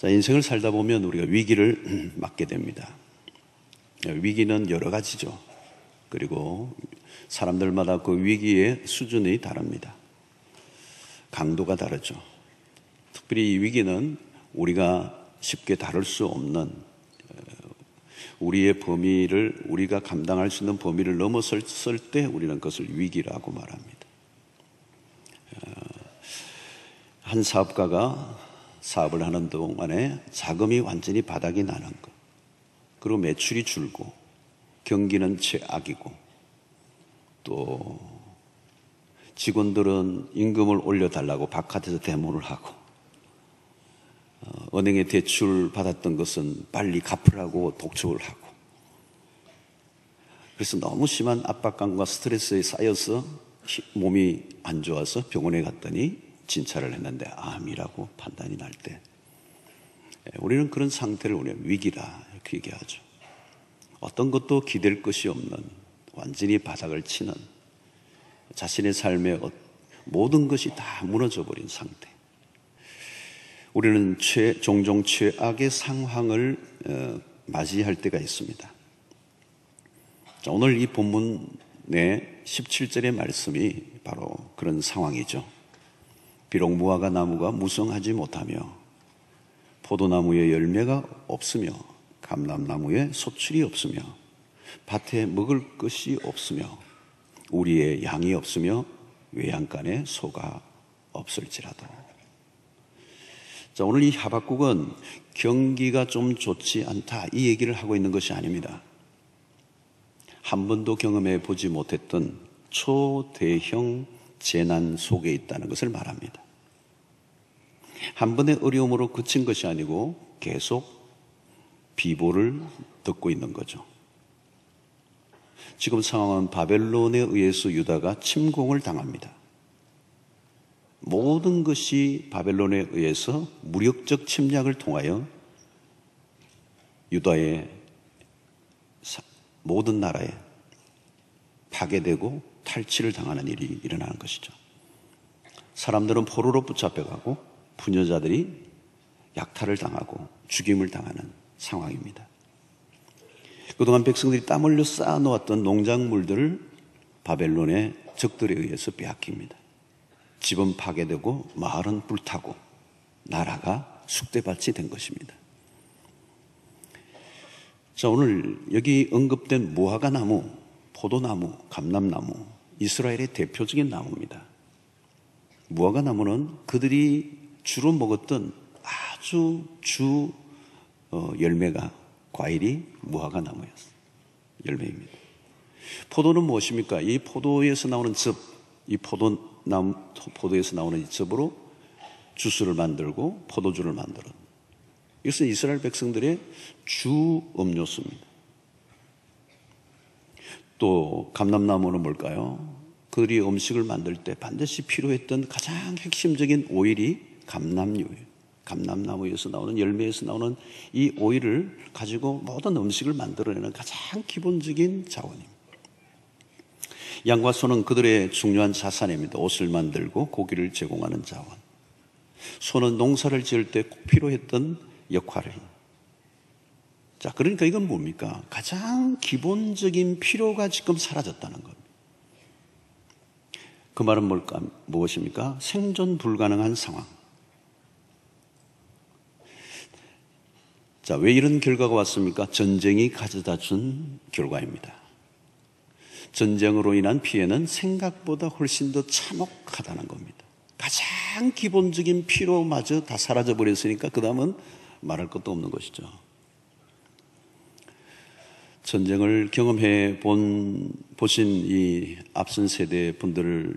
자, 인생을 살다 보면 우리가 위기를 맞게 됩니다. 위기는 여러 가지죠. 그리고 사람들마다 그 위기의 수준이 다릅니다. 강도가 다르죠. 특별히 이 위기는 우리가 쉽게 다룰 수 없는 우리의 범위를, 우리가 감당할 수 있는 범위를 넘어섰을 때 우리는 그것을 위기라고 말합니다. 한 사업가가 사업을 하는 동안에 자금이 완전히 바닥이 나는 것, 그리고 매출이 줄고 경기는 최악이고 또 직원들은 임금을 올려달라고 바깥에서 데모를 하고 은행에 대출 받았던 것은 빨리 갚으라고 독촉을 하고, 그래서 너무 심한 압박감과 스트레스에 쌓여서 몸이 안 좋아서 병원에 갔더니 진찰을 했는데 암이라고 판단이 날 때 우리는 그런 상태를 우리가 위기라 이렇게 얘기하죠. 어떤 것도 기댈 것이 없는, 완전히 바닥을 치는, 자신의 삶의 모든 것이 다 무너져 버린 상태. 우리는 종종 최악의 상황을 맞이할 때가 있습니다. 자, 오늘 이 본문의 17절의 말씀이 바로 그런 상황이죠. 비록 무화과 나무가 무성하지 못하며 포도나무에 열매가 없으며 감람나무에 소출이 없으며 밭에 먹을 것이 없으며 우리의 양이 없으며 외양간에 소가 없을지라도. 자, 오늘 이 하박국은 경기가 좀 좋지 않다 이 얘기를 하고 있는 것이 아닙니다. 한 번도 경험해 보지 못했던 초대형 재난 속에 있다는 것을 말합니다. 한 번의 어려움으로 그친 것이 아니고 계속 비보를 듣고 있는 거죠. 지금 상황은 바벨론에 의해서 유다가 침공을 당합니다. 모든 것이 바벨론에 의해서 무력적 침략을 통하여 유다의 모든 나라에 파괴되고 탈취를 당하는 일이 일어나는 것이죠. 사람들은 포로로 붙잡혀가고 부녀자들이 약탈을 당하고 죽임을 당하는 상황입니다. 그동안 백성들이 땀 흘려 쌓아놓았던 농작물들을 바벨론의 적들에 의해서 빼앗깁니다. 집은 파괴되고 마을은 불타고 나라가 쑥대밭이 된 것입니다. 자, 오늘 여기 언급된 무화과 나무, 포도나무, 감람나무, 이스라엘의 대표적인 나무입니다. 무화과 나무는 그들이 주로 먹었던 아주 열매가, 과일이 무화과 나무였어요. 열매입니다. 포도는 무엇입니까? 이 포도에서 나오는 즙, 이 포도에서 나오는 이 즙으로 주스를 만들고 포도주를 만들어. 이것은 이스라엘 백성들의 주 음료수입니다. 또 감람나무는 뭘까요? 그들이 음식을 만들 때 반드시 필요했던 가장 핵심적인 오일이 감람유예요. 감람나무에서 나오는, 열매에서 나오는 이 오일을 가지고 모든 음식을 만들어내는 가장 기본적인 자원입니다. 양과 소는 그들의 중요한 자산입니다. 옷을 만들고 고기를 제공하는 자원. 소는 농사를 지을 때 꼭 필요했던 역할을. 자, 그러니까 이건 뭡니까? 가장 기본적인 필요가 지금 사라졌다는 겁니다. 그 말은 무엇입니까? 생존 불가능한 상황. 자, 왜 이런 결과가 왔습니까? 전쟁이 가져다 준 결과입니다. 전쟁으로 인한 피해는 생각보다 훨씬 더 참혹하다는 겁니다. 가장 기본적인 필요마저 다 사라져 버렸으니까 그 다음은 말할 것도 없는 것이죠. 전쟁을 경험해 보신 이 앞선 세대 분들을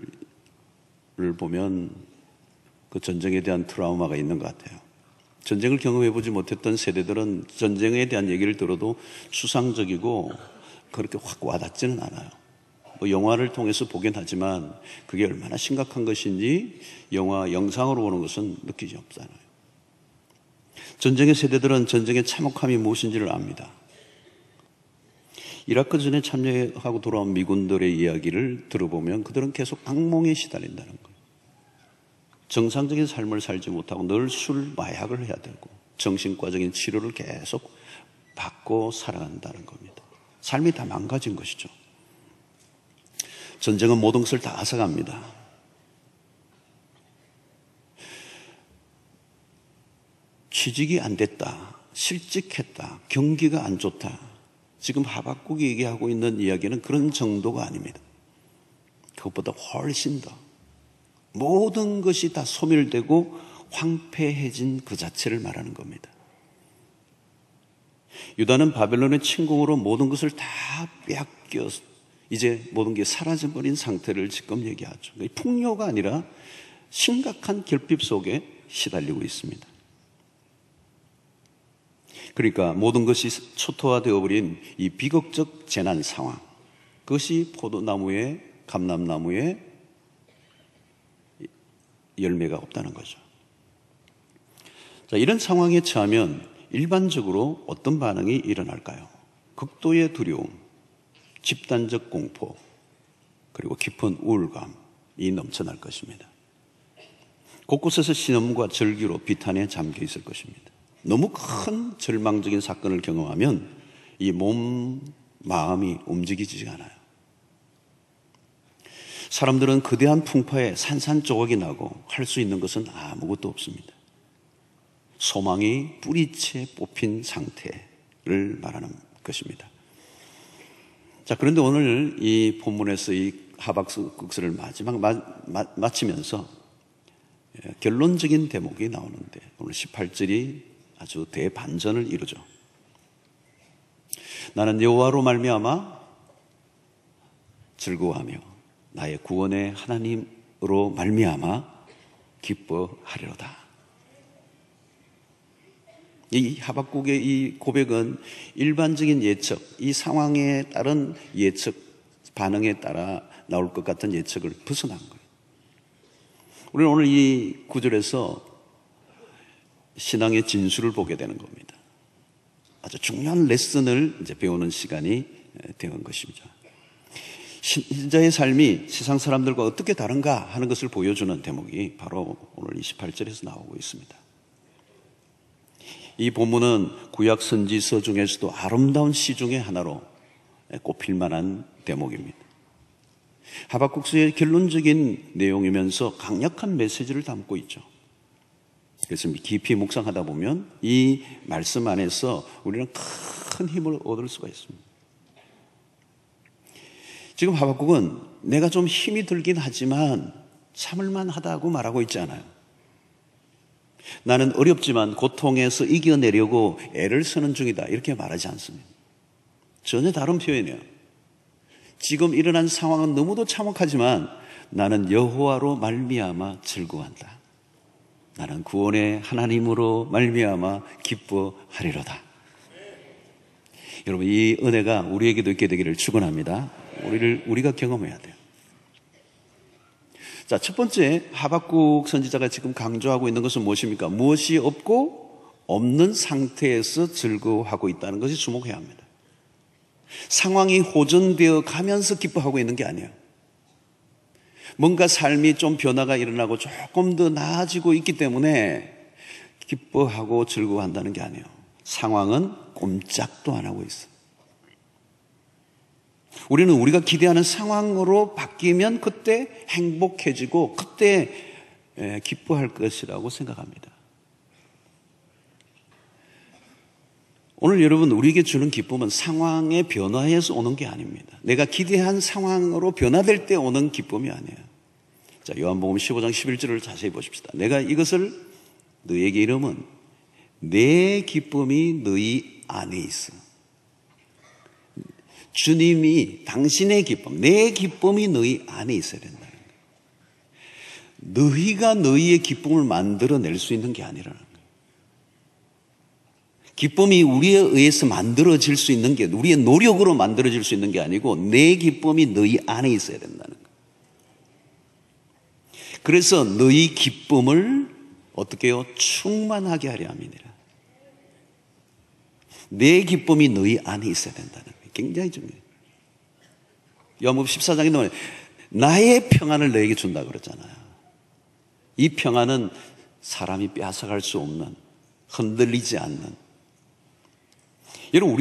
보면 그 전쟁에 대한 트라우마가 있는 것 같아요. 전쟁을 경험해 보지 못했던 세대들은 전쟁에 대한 얘기를 들어도 추상적이고 그렇게 확 와닿지는 않아요. 뭐 영화를 통해서 보긴 하지만 그게 얼마나 심각한 것인지 영상으로 보는 것은 느끼지 없잖아요. 전쟁의 세대들은 전쟁의 참혹함이 무엇인지를 압니다. 이라크 전에 참여하고 돌아온 미군들의 이야기를 들어보면 그들은 계속 악몽에 시달린다는 거예요. 정상적인 삶을 살지 못하고 늘 술, 마약을 해야 되고 정신과적인 치료를 계속 받고 살아간다는 겁니다. 삶이 다 망가진 것이죠. 전쟁은 모든 것을 다 앗아갑니다. 취직이 안 됐다, 실직했다, 경기가 안 좋다. 지금 하박국이 얘기하고 있는 이야기는 그런 정도가 아닙니다. 그것보다 훨씬 더 모든 것이 다 소멸되고 황폐해진 그 자체를 말하는 겁니다. 유다는 바벨론의 침공으로 모든 것을 다 빼앗겨 이제 모든 게 사라져버린 상태를 지금 얘기하죠. 풍요가 아니라 심각한 결핍 속에 시달리고 있습니다. 그러니까 모든 것이 초토화되어버린 이 비극적 재난 상황, 그것이 포도나무에 감람나무에 열매가 없다는 거죠. 자, 이런 상황에 처하면 일반적으로 어떤 반응이 일어날까요? 극도의 두려움, 집단적 공포, 그리고 깊은 우울감이 넘쳐날 것입니다. 곳곳에서 신음과 절규로 비탄에 잠겨 있을 것입니다. 너무 큰 절망적인 사건을 경험하면 이 몸, 마음이 움직이지 않아요. 사람들은 거대한 풍파에 산산조각이 나고 할 수 있는 것은 아무것도 없습니다. 소망이 뿌리채 뽑힌 상태를 말하는 것입니다. 자, 그런데 오늘 이 본문에서 이 하박국서를 마지막 마치면서 결론적인 대목이 나오는데 오늘 18절이 아주 대반전을 이루죠. 나는 여호와로 말미암아 즐거워하며 나의 구원의 하나님으로 말미암아 기뻐하리로다. 이 하박국의 이 고백은 일반적인 예측, 이 상황에 따른 예측, 반응에 따라 나올 것 같은 예측을 벗어난 거예요. 우리는 오늘 이 구절에서 신앙의 진수를 보게 되는 겁니다. 아주 중요한 레슨을 이제 배우는 시간이 되는 것입니다. 신자의 삶이 세상 사람들과 어떻게 다른가 하는 것을 보여주는 대목이 바로 오늘 28절에서 나오고 있습니다. 이 본문은 구약 선지서 중에서도 아름다운 시 중의 하나로 꼽힐 만한 대목입니다. 하박국서의 결론적인 내용이면서 강력한 메시지를 담고 있죠. 그래서 깊이 묵상하다 보면 이 말씀 안에서 우리는 큰 힘을 얻을 수가 있습니다. 지금 하박국은 내가 좀 힘이 들긴 하지만 참을만 하다고 말하고 있지 않아요. 나는 어렵지만 고통에서 이겨내려고 애를 쓰는 중이다, 이렇게 말하지 않습니다. 전혀 다른 표현이에요. 지금 일어난 상황은 너무도 참혹하지만 나는 여호와로 말미암아 즐거워한다. 나는 구원의 하나님으로 말미암아 기뻐하리로다. 여러분, 이 은혜가 우리에게도 있게 되기를 축원합니다. 우리가 경험해야 돼요. 자, 첫 번째 하박국 선지자가 지금 강조하고 있는 것은 무엇입니까? 무엇이 없고 없는 상태에서 즐거워하고 있다는 것이 주목해야 합니다. 상황이 호전되어 가면서 기뻐하고 있는 게 아니에요. 뭔가 삶이 좀 변화가 일어나고 조금 더 나아지고 있기 때문에 기뻐하고 즐거워한다는 게 아니에요. 상황은 꼼짝도 안 하고 있어요. 우리는 우리가 기대하는 상황으로 바뀌면 그때 행복해지고 그때 기뻐할 것이라고 생각합니다. 오늘 여러분, 우리에게 주는 기쁨은 상황의 변화에서 오는 게 아닙니다. 내가 기대한 상황으로 변화될 때 오는 기쁨이 아니에요. 자, 요한복음 15장 11절을 자세히 보십시다. 내가 이것을 너희에게 이름은 내 기쁨이 너희 안에 있어. 주님이 당신의 기쁨, 내 기쁨이 너희 안에 있어야 된다는 거예요. 너희가 너희의 기쁨을 만들어낼 수 있는 게 아니라는 거예요. 기쁨이 우리에 의해서 만들어질 수 있는 게, 우리의 노력으로 만들어질 수 있는 게 아니고 내 기쁨이 너희 안에 있어야 된다는 거예요. 그래서 너희 기쁨을 어떻게 해요? 충만하게 하려 함이니라. 내 기쁨이 너희 안에 있어야 된다는 거예요. 굉장히 중요해요. 요한복음 14장에 나오는 나의 평안을 너에게 준다고 그랬잖아요. 이 평안은 사람이 빼앗아갈 수 없는 흔들리지 않는. 여러분,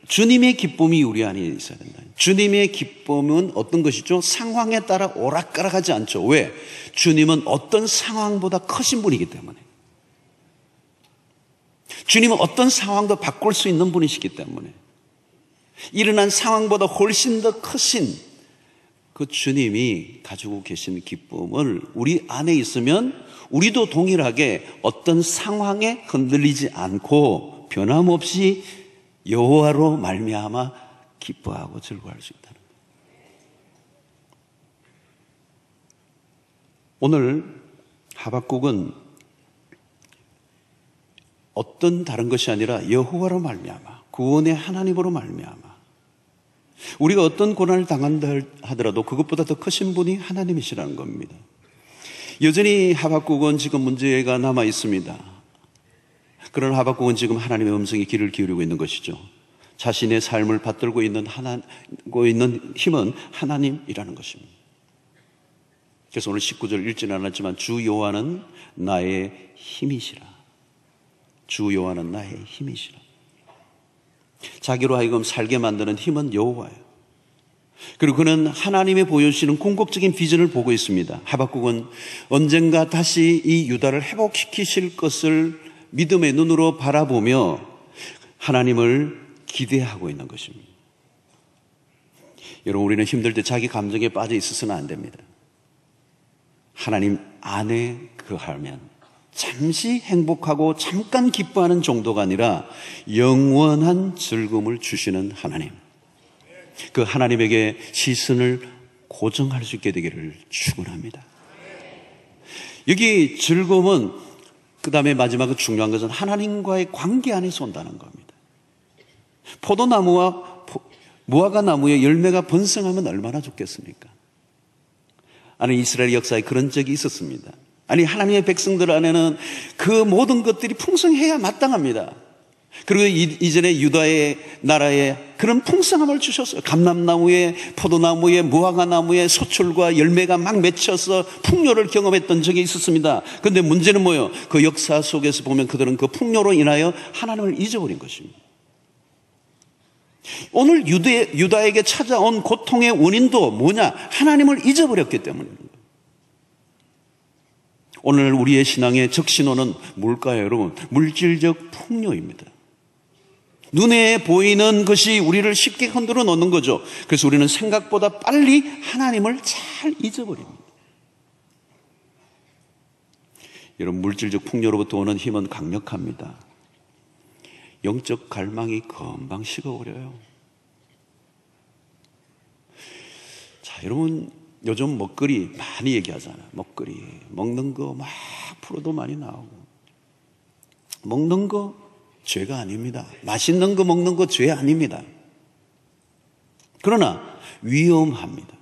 주님의 기쁨이 우리 안에 있어야 된다. 주님의 기쁨은 어떤 것이죠? 상황에 따라 오락가락하지 않죠. 왜? 주님은 어떤 상황보다 크신 분이기 때문에. 주님은 어떤 상황도 바꿀 수 있는 분이시기 때문에. 일어난 상황보다 훨씬 더 크신 그 주님이 가지고 계신 기쁨을 우리 안에 있으면 우리도 동일하게 어떤 상황에 흔들리지 않고 변함없이 여호와로 말미암아 기뻐하고 즐거워할 수 있다는 거예요. 오늘 하박국은 어떤 다른 것이 아니라 여호와로 말미암아, 구원의 하나님으로 말미암아, 우리가 어떤 고난을 당한다 하더라도 그것보다 더 크신 분이 하나님이시라는 겁니다. 여전히 하박국은 지금 문제가 남아 있습니다. 그러나 하박국은 지금 하나님의 음성에 귀를 기울이고 있는 것이죠. 자신의 삶을 받들고 있는 힘은 하나님이라는 것입니다. 그래서 오늘 19절 읽지는 않았지만 주 여호와는 나의 힘이시라. 주 여호와는 나의 힘이시라. 자기로 하여금 살게 만드는 힘은 여호와예요. 그리고 그는 하나님이 보여주시는 궁극적인 비전을 보고 있습니다. 하박국은 언젠가 다시 이 유다를 회복시키실 것을 믿음의 눈으로 바라보며 하나님을 기대하고 있는 것입니다. 여러분, 우리는 힘들 때 자기 감정에 빠져 있어서는 안 됩니다. 하나님 안에 거하면 잠시 행복하고 잠깐 기뻐하는 정도가 아니라 영원한 즐거움을 주시는 하나님, 그 하나님에게 시선을 고정할 수 있게 되기를 축원합니다. 여기 즐거움은 그 다음에 마지막으로 중요한 것은 하나님과의 관계 안에서 온다는 겁니다. 포도나무와 무화과 나무의 열매가 번성하면 얼마나 좋겠습니까? 아니, 이스라엘 역사에 그런 적이 있었습니다. 아니, 하나님의 백성들 안에는 그 모든 것들이 풍성해야 마땅합니다. 그리고 이전에 유다의 나라에 그런 풍성함을 주셨어요. 감람나무에, 포도나무에, 무화과나무에 소출과 열매가 막 맺혀서 풍요를 경험했던 적이 있었습니다. 그런데 문제는 뭐예요? 그 역사 속에서 보면 그들은 그 풍요로 인하여 하나님을 잊어버린 것입니다. 오늘 유다에게 찾아온 고통의 원인도 뭐냐? 하나님을 잊어버렸기 때문입니다. 오늘 우리의 신앙의 적신호는 뭘까요, 여러분? 물질적 풍요입니다. 눈에 보이는 것이 우리를 쉽게 흔들어 놓는 거죠. 그래서 우리는 생각보다 빨리 하나님을 잘 잊어버립니다. 여러분, 물질적 풍요로부터 오는 힘은 강력합니다. 영적 갈망이 금방 식어버려요. 자, 여러분, 요즘 먹거리 많이 얘기하잖아요. 먹거리, 먹는 거 막 프로도 많이 나오고. 먹는 거 죄가 아닙니다. 맛있는 거 먹는 거 죄 아닙니다. 그러나 위험합니다.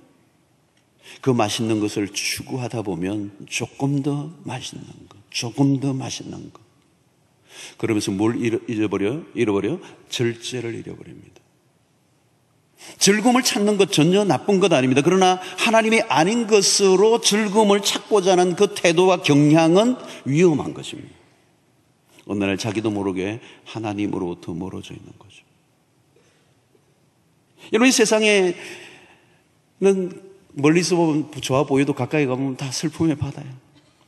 그 맛있는 것을 추구하다 보면 조금 더 맛있는 거, 조금 더 맛있는 거. 그러면서 뭘 잃어버려? 절제를 잃어버립니다. 즐거움을 찾는 것 전혀 나쁜 것 아닙니다. 그러나 하나님이 아닌 것으로 즐거움을 찾고자 하는 그 태도와 경향은 위험한 것입니다. 어느 날 자기도 모르게 하나님으로부터 멀어져 있는 거죠. 여러분, 이 세상에는 멀리서 보면 좋아 보여도 가까이 가면 다 슬픔의 바다예요.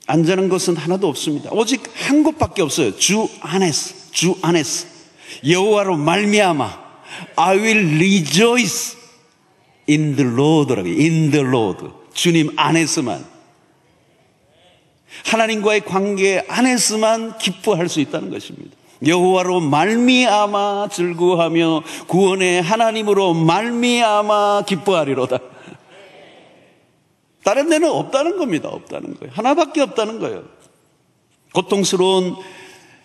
안전한 것은 하나도 없습니다. 오직 한 곳밖에 없어요. 주 안에서 여호와로 말미암아 I will rejoice in the Lord라고, in the Lord. 주님 안에서만, 하나님과의 관계 안에서만 기뻐할 수 있다는 것입니다. 여호와로 말미암아 즐거워하며 구원의 하나님으로 말미암아 기뻐하리로다. 다른 데는 없다는 겁니다. 없다는 거예요. 하나밖에 없다는 거예요. 고통스러운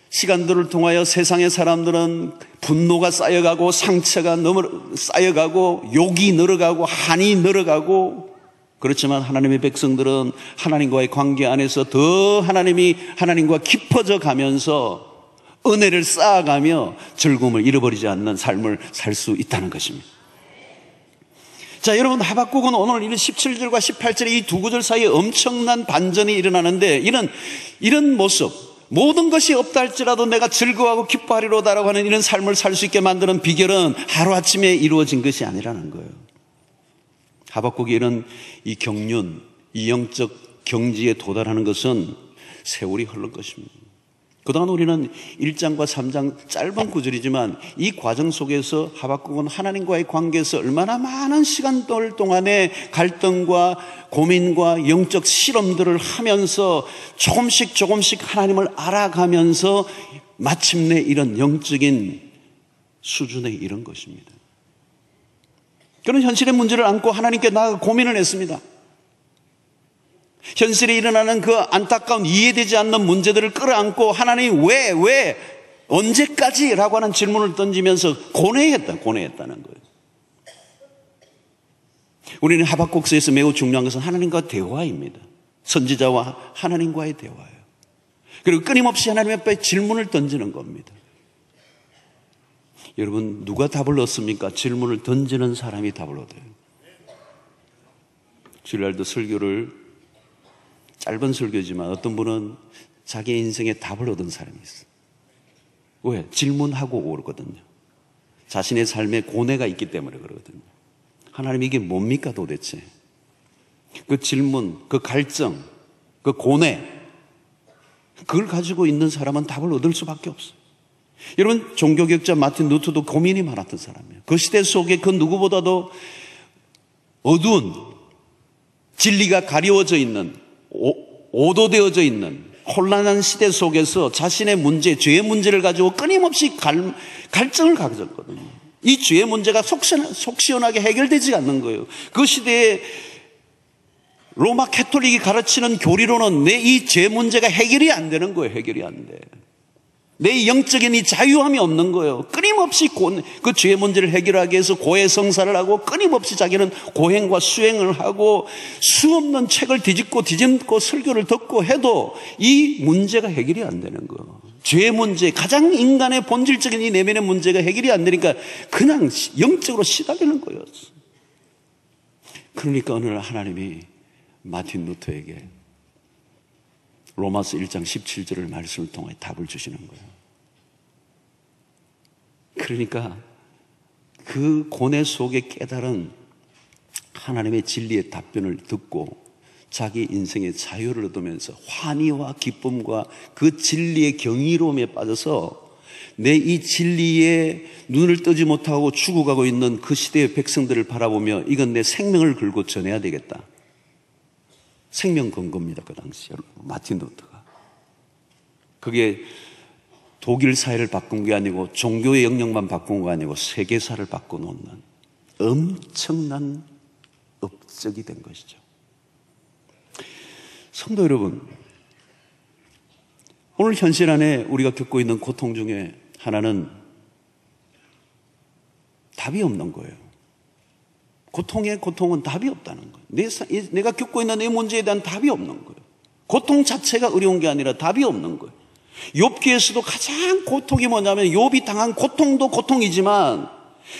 시간들을 통하여 세상의 사람들은 분노가 쌓여가고 상처가 쌓여가고 욕이 늘어가고 한이 늘어가고, 그렇지만 하나님의 백성들은 하나님과의 관계 안에서 더 하나님과 깊어져 가면서 은혜를 쌓아가며 즐거움을 잃어버리지 않는 삶을 살 수 있다는 것입니다. 자, 여러분, 하박국은 오늘 17절과 18절의 이 두 구절 사이에 엄청난 반전이 일어나는데 이런 모습, 모든 것이 없다 할지라도 내가 즐거워하고 기뻐하리로다라고 하는 이런 삶을 살 수 있게 만드는 비결은 하루아침에 이루어진 것이 아니라는 거예요. 하박국이 이런 이 경륜, 이 영적 경지에 도달하는 것은 세월이 흐른 것입니다. 그동안 우리는 1장과 3장 짧은 구절이지만 이 과정 속에서 하박국은 하나님과의 관계에서 얼마나 많은 시간들 동안에 갈등과 고민과 영적 실험들을 하면서 조금씩 하나님을 알아가면서 마침내 이런 영적인 수준에 이른 것입니다. 그런 현실의 문제를 안고 하나님께 나아가 고민을 했습니다. 현실에 일어나는 그 안타까운 이해되지 않는 문제들을 끌어안고 하나님 왜 언제까지? 라고 하는 질문을 던지면서 고뇌했다는 거예요. 우리는 하박국서에서 매우 중요한 것은 하나님과 대화입니다. 선지자와 하나님과의 대화예요. 그리고 끊임없이 하나님 앞에 질문을 던지는 겁니다. 여러분, 누가 답을 얻습니까? 질문을 던지는 사람이 답을 얻어요. 주일날도 설교를 짧은 설교지만 어떤 분은 자기 인생에 답을 얻은 사람이 있어요. 왜? 질문하고 오거든요. 자신의 삶에 고뇌가 있기 때문에 그러거든요. 하나님 이게 뭡니까 도대체? 그 질문, 그 갈증, 그 고뇌, 그걸 가지고 있는 사람은 답을 얻을 수밖에 없어요. 여러분, 종교개혁자 마틴 루터도 고민이 많았던 사람이에요. 그 시대 속에 그 누구보다도 어두운 진리가 가려워져 있는, 오도되어져 있는 혼란한 시대 속에서 자신의 문제, 죄의 문제를 가지고 끊임없이 갈증을 가졌거든요. 이 죄의 문제가 속 시원하게 해결되지 않는 거예요. 그 시대에 로마 캐톨릭이 가르치는 교리로는 내 이 죄 문제가 해결이 안 되는 거예요. 해결이 안 돼. 내 영적인 이 자유함이 없는 거예요. 끊임없이 그 죄의 문제를 해결하기 위해서 고해성사를 하고 끊임없이 자기는 고행과 수행을 하고 수없는 책을 뒤집고 설교를 듣고 해도 이 문제가 해결이 안 되는 거예요. 죄의 문제, 가장 인간의 본질적인 이 내면의 문제가 해결이 안 되니까 그냥 영적으로 시달리는 거예요. 그러니까 어느 날 하나님이 마틴 루터에게 로마서 1장 17절을 말씀을 통해 답을 주시는 거예요. 그러니까 그 고뇌 속에 깨달은 하나님의 진리의 답변을 듣고 자기 인생의 자유를 얻으면서 환희와 기쁨과 그 진리의 경이로움에 빠져서 내 이 진리에 눈을 뜨지 못하고 죽어가고 있는 그 시대의 백성들을 바라보며 이건 내 생명을 걸고 전해야 되겠다. 생명 건 겁니다. 그 당시 마틴 루터가. 그게 독일 사회를 바꾼 게 아니고 종교의 영역만 바꾼 거 아니고 세계사를 바꿔놓는 엄청난 업적이 된 것이죠. 성도 여러분, 오늘 현실 안에 우리가 겪고 있는 고통 중에 하나는 답이 없는 거예요. 고통의 고통은 답이 없다는 거예요. 내가 겪고 있는 이 문제에 대한 답이 없는 거예요. 고통 자체가 어려운 게 아니라 답이 없는 거예요. 욥기에서도 가장 고통이 뭐냐면 욥이 당한 고통도 고통이지만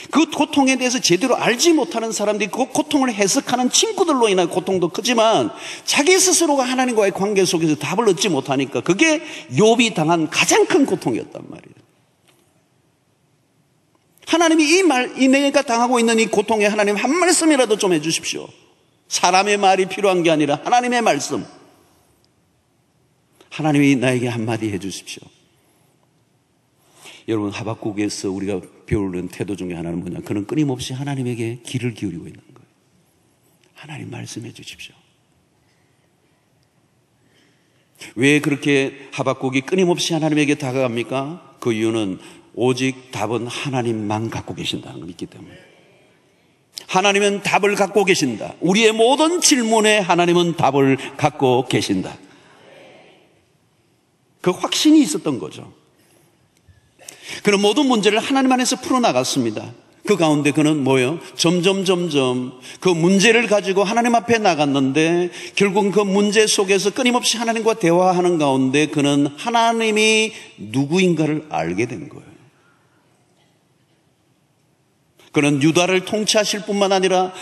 그 고통에 대해서 제대로 알지 못하는 사람들이 그 고통을 해석하는 친구들로 인한 고통도 크지만 자기 스스로가 하나님과의 관계 속에서 답을 얻지 못하니까 그게 욥이 당한 가장 큰 고통이었단 말이에요. 하나님이 내가 당하고 있는 이 고통에 하나님 한 말씀이라도 좀 해주십시오. 사람의 말이 필요한 게 아니라 하나님의 말씀. 하나님이 나에게 한마디 해주십시오. 여러분, 하박국에서 우리가 배우는 태도 중에 하나는 뭐냐? 그는 끊임없이 하나님에게 귀를 기울이고 있는 거예요. 하나님 말씀해 주십시오. 왜 그렇게 하박국이 끊임없이 하나님에게 다가갑니까? 그 이유는 오직 답은 하나님만 갖고 계신다는 걸 믿기 때문에. 하나님은 답을 갖고 계신다. 우리의 모든 질문에 하나님은 답을 갖고 계신다. 그 확신이 있었던 거죠. 그런 모든 문제를 하나님 안에서 풀어나갔습니다. 그 가운데 그는 뭐예요? 점점 그 문제를 가지고 하나님 앞에 나갔는데 결국은 그 문제 속에서 끊임없이 하나님과 대화하는 가운데 그는 하나님이 누구인가를 알게 된 거예요. 그는 유다를 통치하실 뿐만 아니라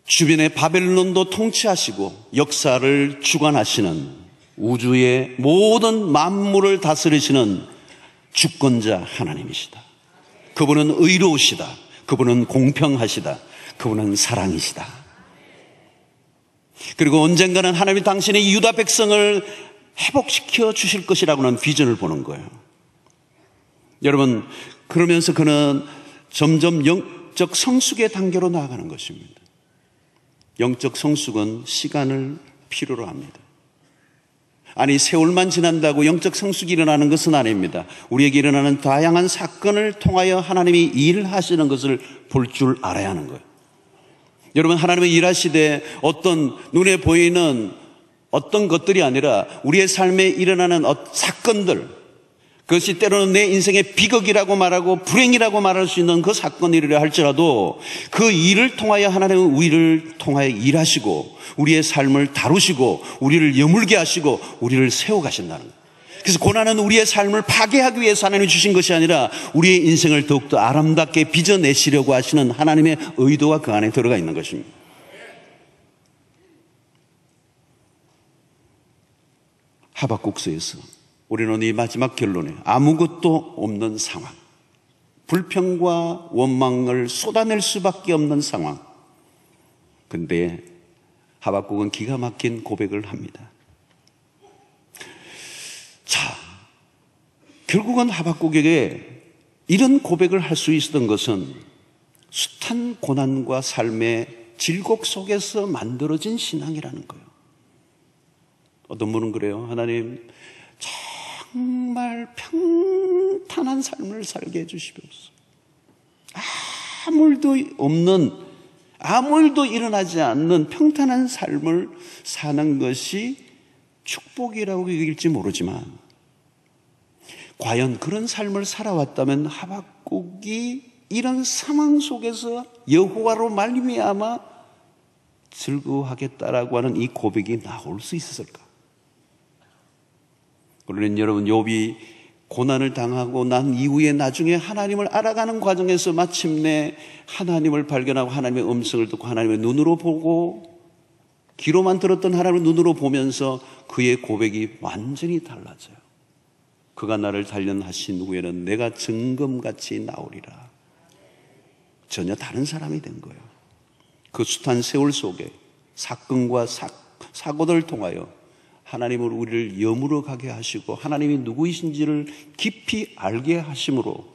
주변의 바벨론도 통치하시고 역사를 주관하시는 우주의 모든 만물을 다스리시는 주권자 하나님이시다. 그분은 의로우시다. 그분은 공평하시다. 그분은 사랑이시다. 그리고 언젠가는 하나님이 당신의 유다 백성을 회복시켜 주실 것이라고는 비전을 보는 거예요. 여러분, 그러면서 그는 점점 영적 성숙의 단계로 나아가는 것입니다. 영적 성숙은 시간을 필요로 합니다. 아니, 세월만 지난다고 영적 성숙이 일어나는 것은 아닙니다. 우리에게 일어나는 다양한 사건을 통하여 하나님이 일하시는 것을 볼 줄 알아야 하는 거예요. 여러분, 하나님은 일하시되 어떤 눈에 보이는 어떤 것들이 아니라 우리의 삶에 일어나는 사건들, 그것이 때로는 내 인생의 비극이라고 말하고 불행이라고 말할 수 있는 그 사건이라 할지라도 그 일을 통하여 하나님은 우리를 통하여 일하시고 우리의 삶을 다루시고 우리를 여물게 하시고 우리를 세워가신다는 거예요. 그래서 고난은 우리의 삶을 파괴하기 위해서 하나님이 주신 것이 아니라 우리의 인생을 더욱더 아름답게 빚어내시려고 하시는 하나님의 의도가 그 안에 들어가 있는 것입니다. 하박국서에서 우리는 이 마지막 결론에 아무것도 없는 상황, 불평과 원망을 쏟아낼 수밖에 없는 상황. 근데 하박국은 기가 막힌 고백을 합니다. 자, 결국은 하박국에게 이런 고백을 할 수 있었던 것은 숱한 고난과 삶의 질곡 속에서 만들어진 신앙이라는 거예요. 어떤 분은 그래요. 하나님, 정말 평탄한 삶을 살게 해주시옵소서. 아무 일도 없는, 아무 일도 일어나지 않는 평탄한 삶을 사는 것이 축복이라고 여길지 모르지만 과연 그런 삶을 살아왔다면 하박국이 이런 상황 속에서 여호와로 말미암아 즐거워하겠다라고 하는 이 고백이 나올 수 있었을까? 그러는 여러분, 욥이 고난을 당하고 난 이후에 나중에 하나님을 알아가는 과정에서 마침내 하나님을 발견하고 하나님의 음성을 듣고 하나님의 눈으로 보고 귀로만 들었던 하나님의 눈으로 보면서 그의 고백이 완전히 달라져요. 그가 나를 단련하신 후에는 내가 증금같이 나오리라. 전혀 다른 사람이 된 거예요. 그 숱한 세월 속에 사건과 사고들을 통하여 하나님을 우리를 여물어 가게 하시고 하나님이 누구이신지를 깊이 알게 하심으로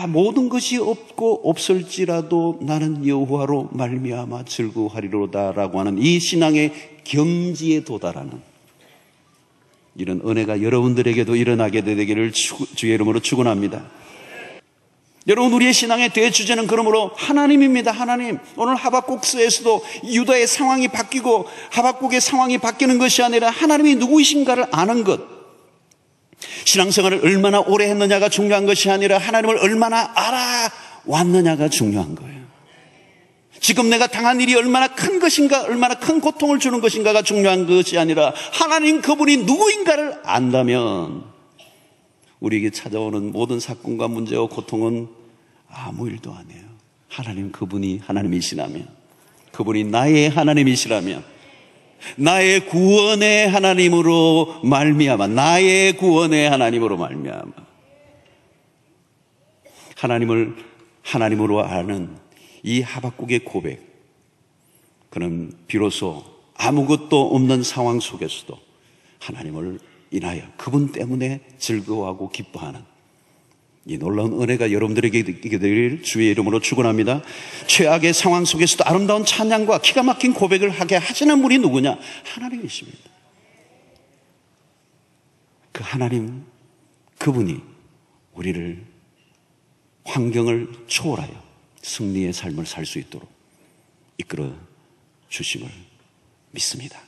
모든 것이 없고 없을지라도 나는 여호와로 말미암아 즐거워하리로다라고 하는 이 신앙의 경지에 도달하는 이런 은혜가 여러분들에게도 일어나게 되기를 주의 이름으로 축원합니다. 여러분, 우리의 신앙의 대주제는 그러므로 하나님입니다. 하나님. 오늘 하박국서에서도 유다의 상황이 바뀌고 하박국의 상황이 바뀌는 것이 아니라 하나님이 누구이신가를 아는 것, 신앙생활을 얼마나 오래 했느냐가 중요한 것이 아니라 하나님을 얼마나 알아왔느냐가 중요한 거예요. 지금 내가 당한 일이 얼마나 큰 것인가, 얼마나 큰 고통을 주는 것인가가 중요한 것이 아니라 하나님 그분이 누구인가를 안다면 우리에게 찾아오는 모든 사건과 문제와 고통은 아무 일도 아니에요. 하나님 그분이 하나님이시라면, 그분이 나의 하나님이시라면, 나의 구원의 하나님으로 말미암아, 나의 구원의 하나님으로 말미암아 하나님을 하나님으로 아는 이 하박국의 고백, 그는 비로소 아무것도 없는 상황 속에서도 하나님을 인하여 그분 때문에 즐거워하고 기뻐하는 이 놀라운 은혜가 여러분들에게 있게 되길 주의 이름으로 축원합니다. 최악의 상황 속에서도 아름다운 찬양과 기가 막힌 고백을 하게 하시는 분이 누구냐? 하나님이십니다. 그 하나님, 그분이 우리를 환경을 초월하여 승리의 삶을 살 수 있도록 이끌어 주심을 믿습니다.